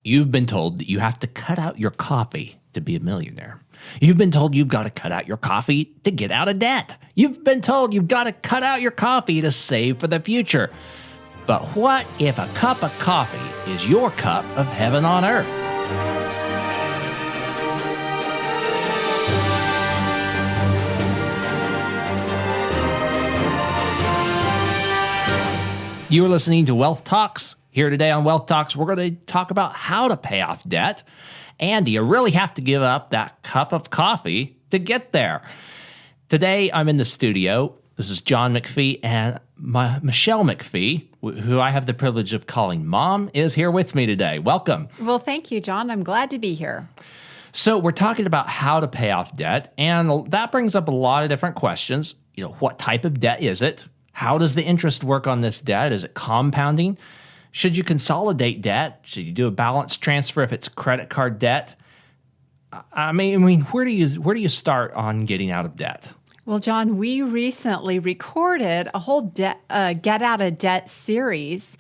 You've been told that you have to cut out your coffee to be a millionaire. You've been told you've got to cut out your coffee to get out of debt. You've been told you've got to cut out your coffee to save for the future. But what if a cup of coffee is your cup of heaven on earth? You're listening to Wealth Talks. Here today on Wealth Talks, we're going to talk about how to pay off debt. And do you really have to give up that cup of coffee to get there? Today, I'm in the studio. This is John McPhee, and Michelle McPhee, who I have the privilege of calling Mom, is here with me today. Welcome. Well, thank you, John. I'm glad to be here. So we're talking about how to pay off debt, and that brings up a lot of different questions. What type of debt is it? How does the interest work on this debt? Is it compounding? Should you consolidate debt? Should you do a balance transfer if it's credit card debt? I mean, where do you start on getting out of debt? Well, John, we recently recorded a whole Get Out of Debt series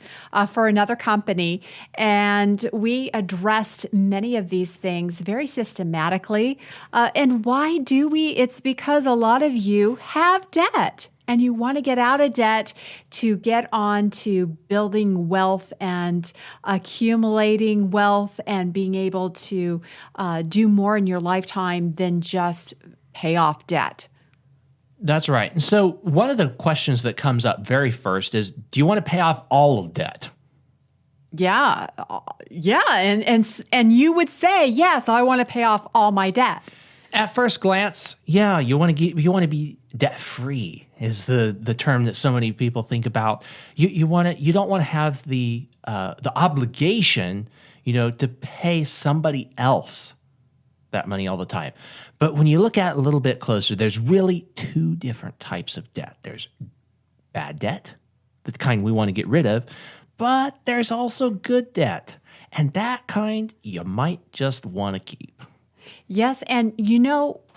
for another company, and we addressed many of these things very systematically. And why do we? It's because a lot of you have debt. And you want to get out of debt to get on to building wealth and accumulating wealth and being able to do more in your lifetime than just pay off debt. That's right. And so one of the questions that comes up very first is, do you want to pay off all of debt? Yeah. And you would say, yes, I want to pay off all my debt. At first glance, yeah, you want to be debt free is the term that so many people think about. You don't want to have the obligation, to pay somebody else that money all the time. But when you look at it a little bit closer, there's really two different types of debt. There's bad debt, the kind we want to get rid of, but there's also good debt, and that kind you might just want to keep. Yes, and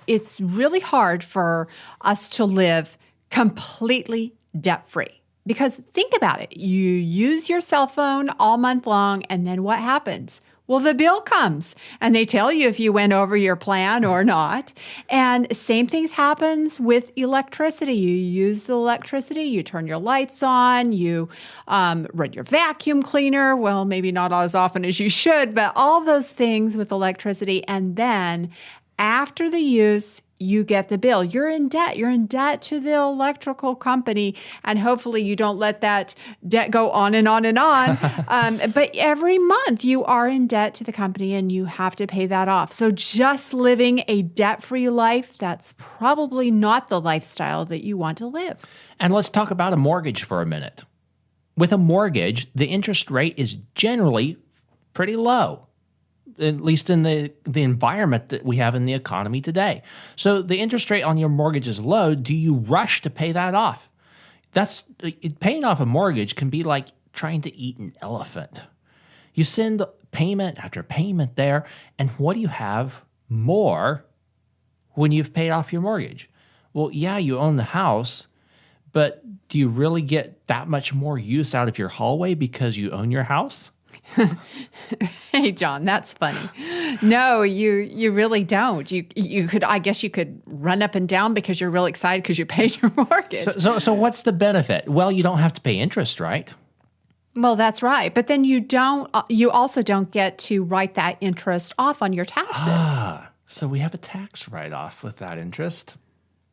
it's really hard for us to live completely debt-free. Because think about it. You use your cell phone all month long, and then what happens? Well, the bill comes, and they tell you if you went over your plan or not. And same things happens with electricity. You use the electricity, you turn your lights on, you run your vacuum cleaner. Well, maybe not as often as you should, but all those things with electricity. And then after the use, you get the bill. You're in debt. You're in debt to the electrical company, and hopefully you don't let that debt go on and on and on. But every month you are in debt to the company, and you have to pay that off. So just living a debt-free life, that's probably not the lifestyle that you want to live. And let's talk about a mortgage for a minute. With a mortgage, the interest rate is generally pretty low, at least in the environment that we have in the economy today. So the interest rate on your mortgage is low. Do you rush to pay that off? Paying off a mortgage can be like trying to eat an elephant. You send payment after payment there, and what do you have more when you've paid off your mortgage? Well, yeah, you own the house, but do you really get that much more use out of your hallway because you own your house? Hey, John, that's funny. No, you really don't. I guess you could run up and down because you're really excited because you paid your mortgage. So what's the benefit? Well, you don't have to pay interest, right? Well, that's right. But then you also don't get to write that interest off on your taxes. So we have a tax write-off with that interest.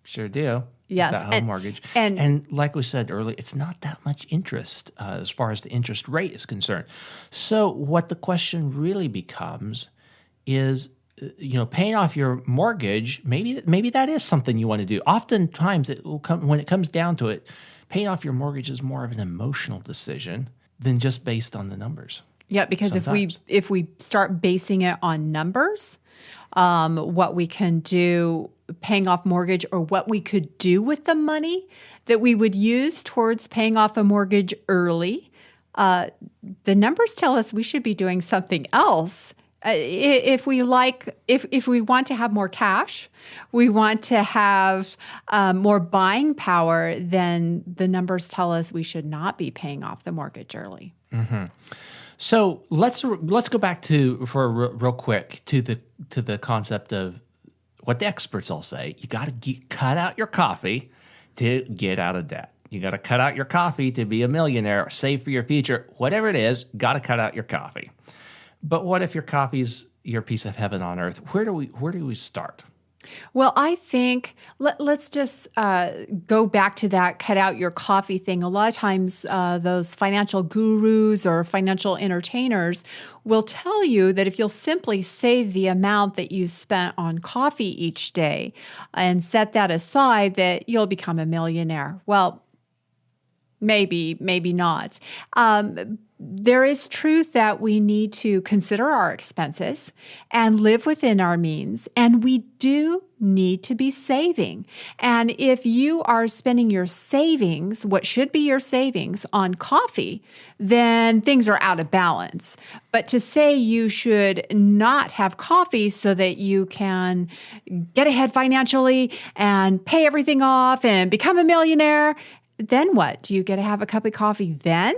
Sure do. Yes. That home mortgage. And like we said earlier, it's not that much interest as far as the interest rate is concerned. So what the question really becomes is, paying off your mortgage, maybe that is something you want to do. Oftentimes, when it comes down to it, paying off your mortgage is more of an emotional decision than just based on the numbers. Yeah, because sometimes. if we start basing it on numbers, what we can do paying off mortgage, or what we could do with the money that we would use towards paying off a mortgage early, the numbers tell us we should be doing something else. If we want to have more cash, we want to have more buying power, then the numbers tell us we should not be paying off the mortgage early. Mm-hmm. So let's go back to for real quick to the concept of what the experts all say. You got to cut out your coffee to get out of debt. You got to cut out your coffee to be a millionaire, save for your future, whatever it is. Got to cut out your coffee. But what if your coffee's your piece of heaven on earth? Where do we start? Well, I think let's just go back to that cut out your coffee thing. A lot of times, those financial gurus or financial entertainers will tell you that if you'll simply save the amount that you spent on coffee each day and set that aside, that you'll become a millionaire. Well, maybe, maybe not. There is truth that we need to consider our expenses and live within our means, and we do need to be saving. And if you are spending your savings, what should be your savings, on coffee, then things are out of balance. But to say you should not have coffee so that you can get ahead financially and pay everything off and become a millionaire, then what? Do you get to have a cup of coffee then?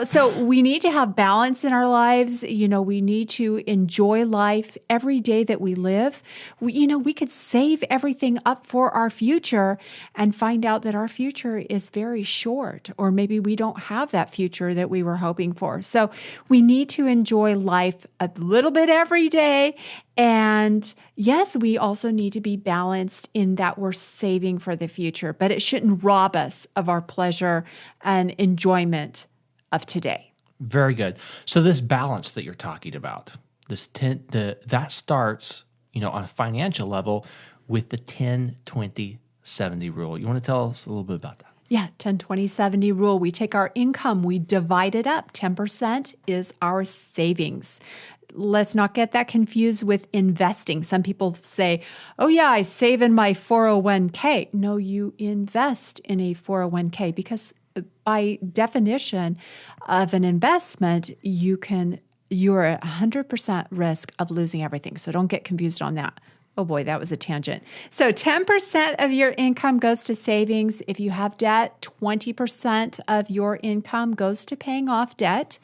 So we need to have balance in our lives. We need to enjoy life every day that we live. We could save everything up for our future and find out that our future is very short, or maybe we don't have that future that we were hoping for. So we need to enjoy life a little bit every day. And yes, we also need to be balanced in that we're saving for the future, but it shouldn't rob us of our pleasure and enjoyment of today. Very good. So this balance that you're talking about, that starts, on a financial level with the 10-20-70 rule. You want to tell us a little bit about that? Yeah, 10-20-70 rule. We take our income, we divide it up. 10% is our savings. Let's not get that confused with investing. Some people say, oh yeah, I save in my 401k. No, you invest in a 401k because by definition of an investment, you're at 100% risk of losing everything. So don't get confused on that. Oh boy, that was a tangent. So 10% of your income goes to savings. If you have debt, 20% of your income goes to paying off debt.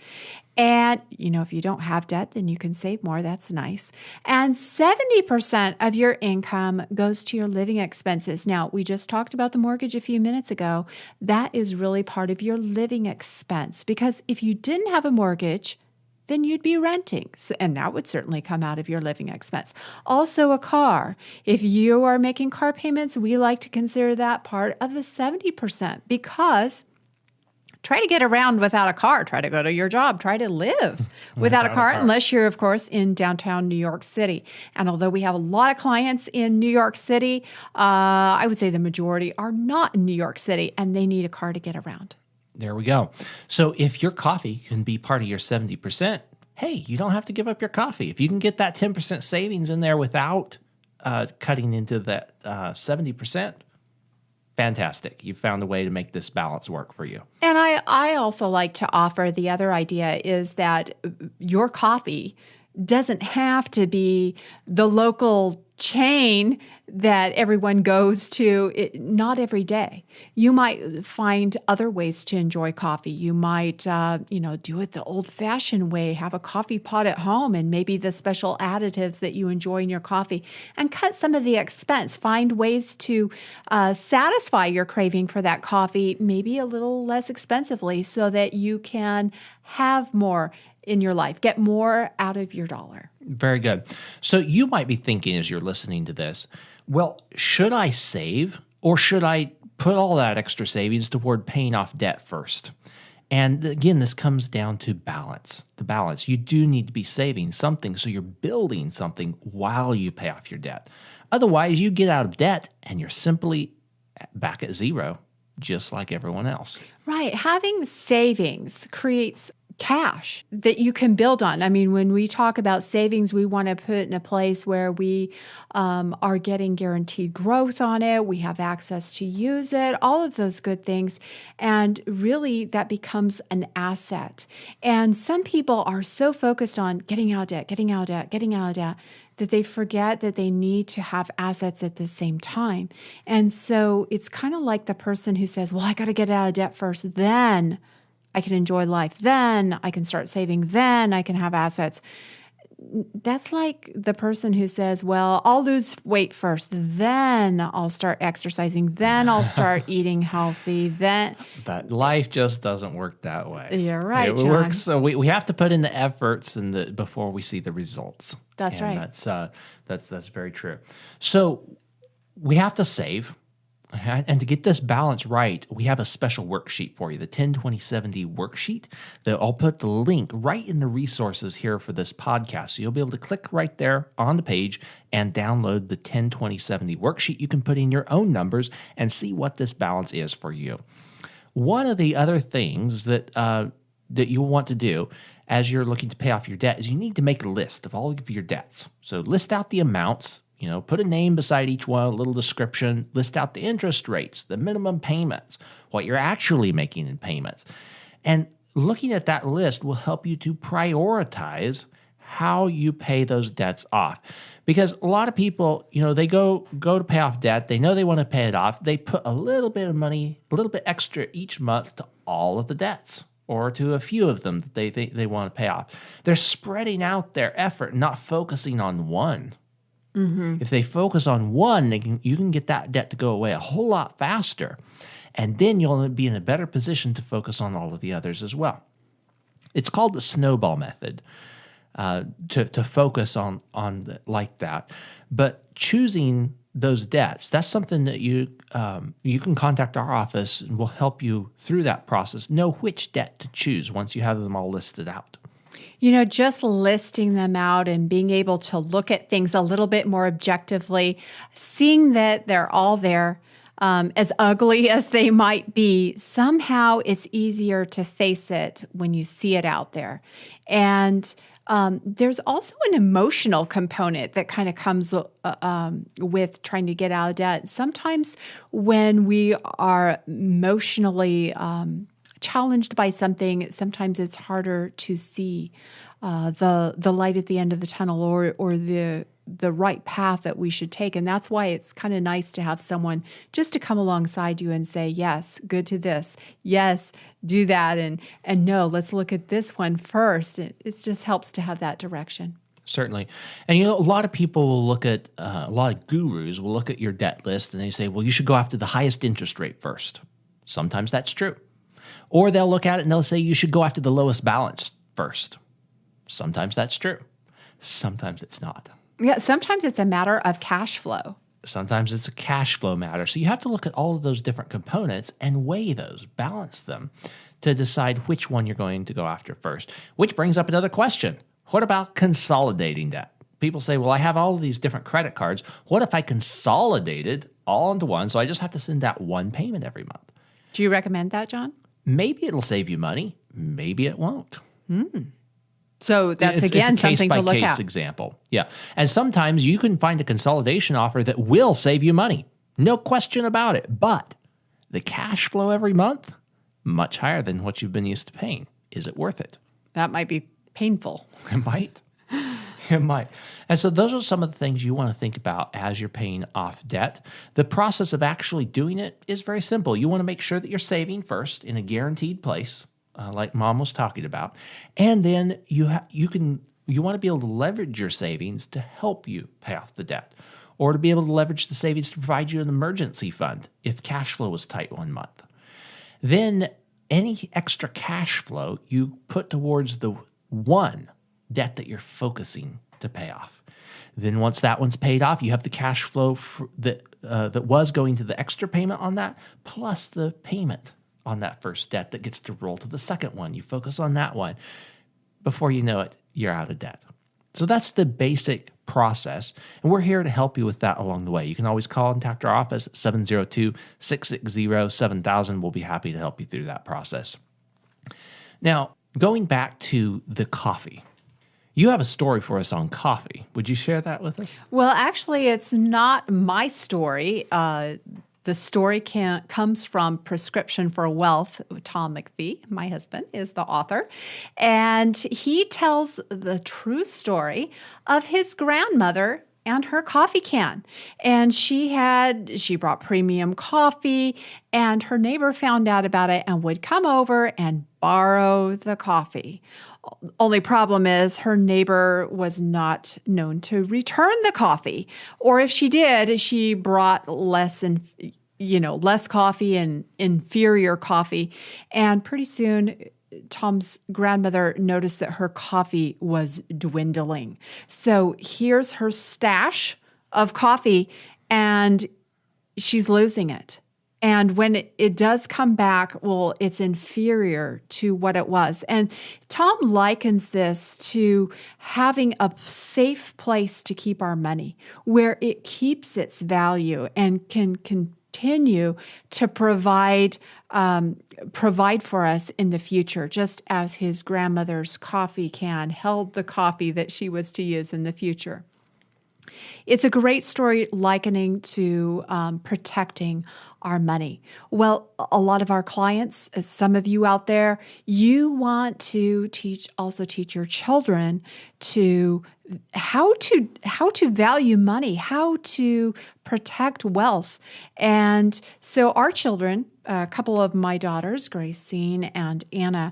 And, if you don't have debt, then you can save more. That's nice. And 70% of your income goes to your living expenses. Now, we just talked about the mortgage a few minutes ago. That is really part of your living expense, because if you didn't have a mortgage, then you'd be renting. And that would certainly come out of your living expense. Also, a car. If you are making car payments, we like to consider that part of the 70%, because try to get around without a car. Try to go to your job. Try to live without a car, unless you're, of course, in downtown New York City. And although we have a lot of clients in New York City, I would say the majority are not in New York City, and they need a car to get around. There we go. So if your coffee can be part of your 70%, hey, you don't have to give up your coffee. If you can get that 10% savings in there without cutting into that 70%, fantastic. You found a way to make this balance work for you. And I also like to offer the other idea is that your coffee doesn't have to be the local chain that everyone goes to, not every day. You might find other ways to enjoy coffee. You might, do it the old-fashioned way, have a coffee pot at home and maybe the special additives that you enjoy in your coffee, and cut some of the expense. Find ways to satisfy your craving for that coffee, maybe a little less expensively, so that you can have more in your life, get more out of your dollar. Very good. So you might be thinking as you're listening to this, well, should I save, or should I put all that extra savings toward paying off debt first? And again, this comes down to balance. The balance. You do need to be saving something, so you're building something while you pay off your debt. Otherwise, you get out of debt and you're simply back at zero, just like everyone else. Right. Having savings creates cash that you can build on. I mean, when we talk about savings, we want to put in a place where we are getting guaranteed growth on it. We have access to use it, all of those good things. And really, that becomes an asset. And some people are so focused on getting out of debt, getting out of debt, getting out of debt, that they forget that they need to have assets at the same time. And so it's kind of like the person who says, well, I got to get out of debt first, then I can enjoy life. Then I can start saving. Then I can have assets. That's like the person who says, well, I'll lose weight first, then I'll start exercising, then I'll start eating healthy, then. But life just doesn't work that way. You're right, It John. works, so we have to put in the efforts before we see the results. That's and right. That's very true. So we have to save. And to get this balance right, we have a special worksheet for you, the 10-20-70 worksheet. I'll put the link right in the resources here for this podcast. So you'll be able to click right there on the page and download the 10-20-70 worksheet. You can put in your own numbers and see what this balance is for you. One of the other things that you'll want to do as you're looking to pay off your debt is you need to make a list of all of your debts. So list out the amounts. Put a name beside each one, a little description, list out the interest rates, the minimum payments, what you're actually making in payments. And looking at that list will help you to prioritize how you pay those debts off. Because a lot of people, they go to pay off debt, they know they want to pay it off, they put a little bit of money, a little bit extra each month to all of the debts, or to a few of them that they think they want to pay off. They're spreading out their effort, not focusing on one. Mm-hmm. If they focus on one, you can get that debt to go away a whole lot faster. And then you'll be in a better position to focus on all of the others as well. It's called the snowball method, to focus on like that. But choosing those debts, that's something that you can contact our office and we'll help you through that process. Know which debt to choose once you have them all listed out. Just listing them out and being able to look at things a little bit more objectively, seeing that they're all there, as ugly as they might be, somehow it's easier to face it when you see it out there. And there's also an emotional component that kind of comes with trying to get out of debt. Sometimes when we are emotionally challenged by something, sometimes it's harder to see the light at the end of the tunnel or the right path that we should take. And that's why it's kind of nice to have someone just to come alongside you and say, yes, good to this. Yes, do that. And no, let's look at this one first. It just helps to have that direction. Certainly. And a lot of people will look at, a lot of gurus will look at your debt list and they say, well, you should go after the highest interest rate first. Sometimes that's true. Or they'll look at it and they'll say you should go after the lowest balance first. Sometimes that's true. Sometimes it's not. Yeah, sometimes it's a matter of cash flow. Sometimes it's a cash flow matter. So you have to look at all of those different components and weigh those, balance them to decide which one you're going to go after first. Which brings up another question. What about consolidating debt? People say, well, I have all of these different credit cards. What if I consolidated all into one so I just have to send out one payment every month? Do you recommend that, John? Maybe it'll save you money. Maybe it won't. So that's, again, something to look at. It's a case-by-case example. Yeah. And sometimes you can find a consolidation offer that will save you money. No question about it. But the cash flow every month, much higher than what you've been used to paying. Is it worth it? That might be painful. It might. It might. And so those are some of the things you want to think about as you're paying off debt. The process of actually doing it is very simple. You want to make sure that you're saving first in a guaranteed place, like Mom was talking about. And then you want to be able to leverage your savings to help you pay off the debt, or to be able to leverage the savings to provide you an emergency fund if cash flow was tight one month. Then any extra cash flow you put towards the one debt that you're focusing to pay off. Then once that one's paid off, you have the cash flow that was going to the extra payment on that, plus the payment on that first debt that gets to roll to the second one. You focus on that one. Before you know it, you're out of debt. So that's the basic process, and we're here to help you with that along the way. You can always contact our office at 702-660-7000. We'll be happy to help you through that process. Now, going back to the coffee. You have a story for us on coffee. Would you share that with us? Well, actually, it's not my story. The story comes from Prescription for Wealth. Tom McPhee, my husband, is the author. And he tells the true story of his grandmother and her coffee can. And she brought premium coffee, and her neighbor found out about it and would come over and borrow the coffee. Only problem is her neighbor was not known to return the coffee. Or if she did, she brought less coffee and inferior coffee. And pretty soon, Tom's grandmother noticed that her coffee was dwindling. So here's her stash of coffee, and she's losing it. And when it does come back, well, it's inferior to what it was. And Tom likens this to having a safe place to keep our money, where it keeps its value and can continue to provide for us in the future, just as his grandmother's coffee can held the coffee that she was to use in the future. It's a great story likening to protecting our money. Well, a lot of our clients, some of you out there, you want to teach your children to how to value money, how to protect wealth. And so our children, a couple of my daughters, Gracine and Anna,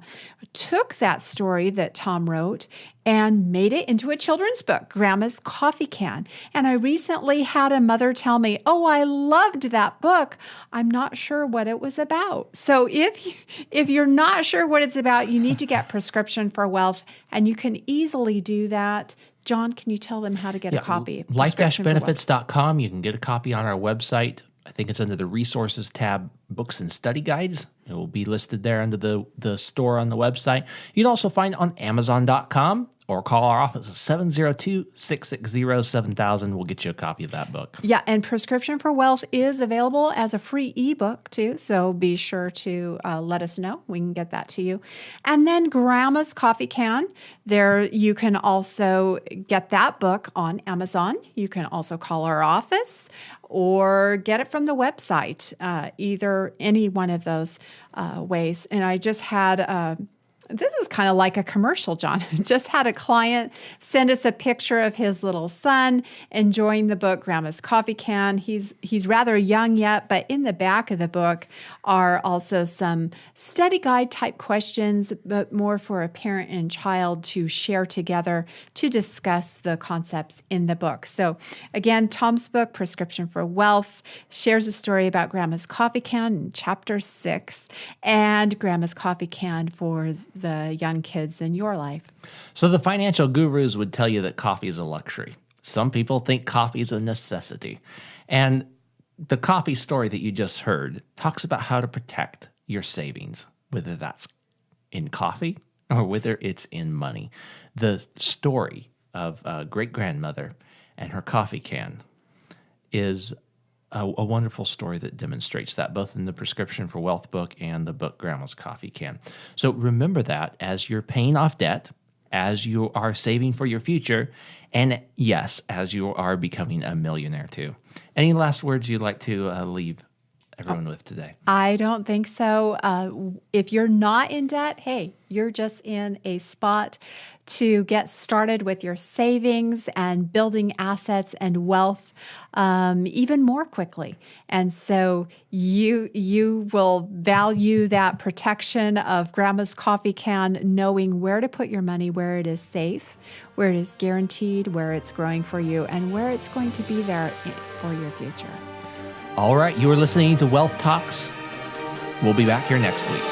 took that story that Tom wrote and made it into a children's book, Grandma's Coffee Can. And I recently had a mother tell me, "Oh, I loved that book. I'm not sure what it was about." So if you're not sure what it's about, you need to get Prescription for Wealth, and you can easily do that. John, can you tell them how to get a copy? Life-benefits.com. You can get a copy on our website. I think it's under the Resources tab, Books and Study Guides. It will be listed there under the store on the website. You can also find it on Amazon.com or call our office at 702-660-7000. We'll get you a copy of that book. Yeah, and Prescription for Wealth is available as a free ebook too, so be sure to let us know. We can get that to you. And then Grandma's Coffee Can. There you can also get that book on Amazon. You can also call our office or get it from the website, either any one of those ways. And I just had this is kind of like a commercial, John. Just had a client send us a picture of his little son enjoying the book, Grandma's Coffee Can. He's rather young yet, but in the back of the book are also some study guide type questions, but more for a parent and child to share together to discuss the concepts in the book. So again, Tom's book, Prescription for Wealth, shares a story about Grandma's Coffee Can in chapter 6 and Grandma's Coffee Can for the young kids in your life. So the financial gurus would tell you that coffee is a luxury. Some people think coffee is a necessity. And the coffee story that you just heard talks about how to protect your savings, whether that's in coffee or whether it's in money. The story of a great-grandmother and her coffee can is a wonderful story that demonstrates that, both in the Prescription for Wealth book and the book Grandma's Coffee Can. So remember that as you're paying off debt, as you are saving for your future, and yes, as you are becoming a millionaire too. Any last words you'd like to leave everyone with today? I don't think so. If you're not in debt, hey, you're just in a spot to get started with your savings and building assets and wealth even more quickly. And so you will value that protection of Grandma's Coffee Can, knowing where to put your money, where it is safe, where it is guaranteed, where it's growing for you, and where it's going to be there for your future. All right, you are listening to Wealth Talks. We'll be back here next week.